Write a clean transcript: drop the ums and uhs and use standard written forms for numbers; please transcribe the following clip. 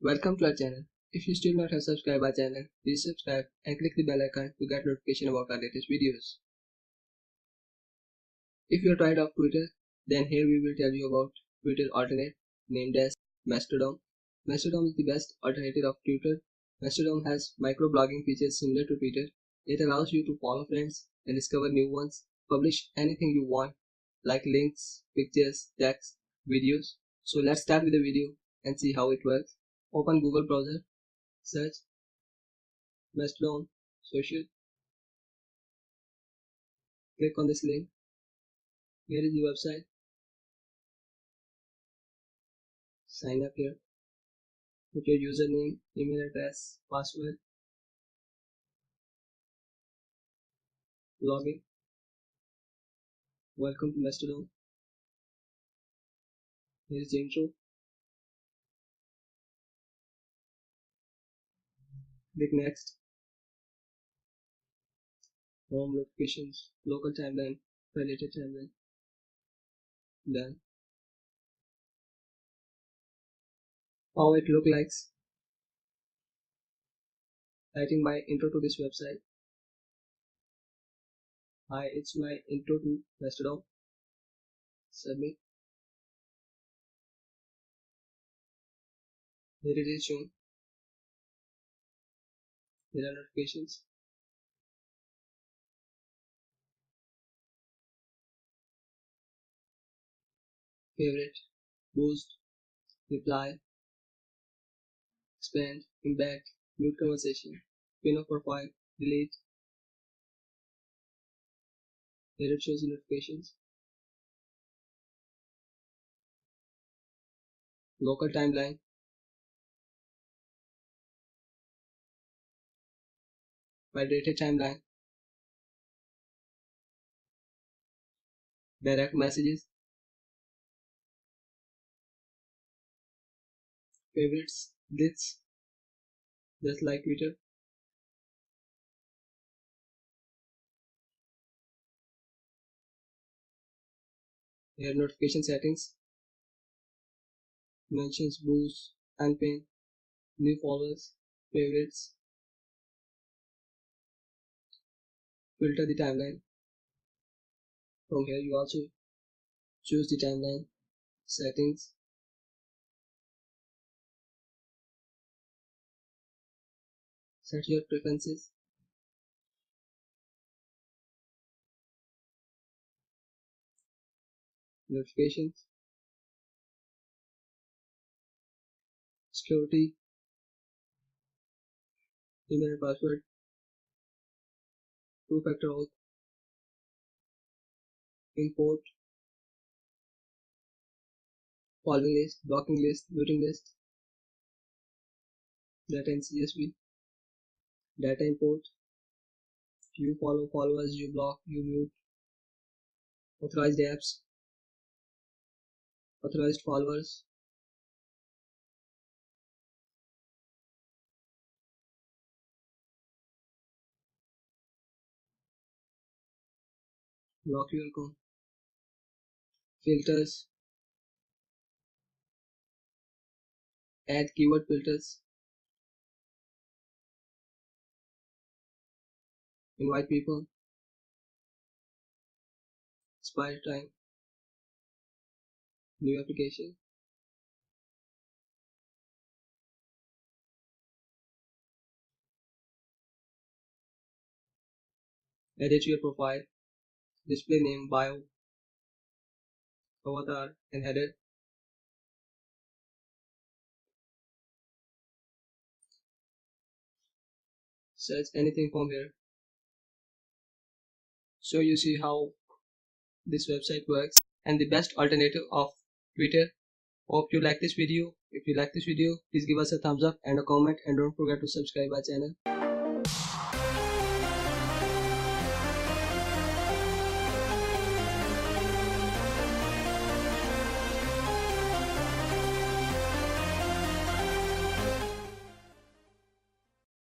Welcome to our channel. If you still not have subscribed our channel, please subscribe and click the bell icon to get notification about our latest videos. If you are tired of Twitter, then here we will tell you about Twitter alternate named as Mastodon. Mastodon is the best alternative of Twitter. Mastodon has microblogging features similar to Twitter. It allows you to follow friends and discover new ones, publish anything you want, like links, pictures, text, videos. So let's start with the video and see how it works. Open Google browser, search Mastodon social, click on this link. Here is the website. Sign up here. Put your username, email address, password, login. Welcome to Mastodon. Here is the intro. Click next. Home notifications, local timeline, related timeline. Done. How it look like. Writing my intro to this website. Hi, it's my intro to Mastodon. Submit. Here it is shown. There are notifications. Favorite, boost, reply, expand, embed, mute conversation, pin of profile, delete. Here it shows the notifications. Local timeline, validated timeline, direct messages, favorites, Vids, just like Twitter. Here notification settings, mentions, boost, unpin, new followers, favorites, filter the timeline. From here you also choose the timeline, settings, set your preferences, notifications, security, email and password, two-factor auth, import, following list, blocking list, muting list, data in CSV, data import, you follow followers, you block, you mute, authorized apps, authorized followers, block your account, filters, add keyword filters, invite people, expire time, new application, edit your profile, display name, bio, avatar and header, search anything from here. So you see how this website works and the best alternative of Twitter. Hope you like this video. If you like this video, please give us a thumbs up and a comment, and don't forget to subscribe our channel.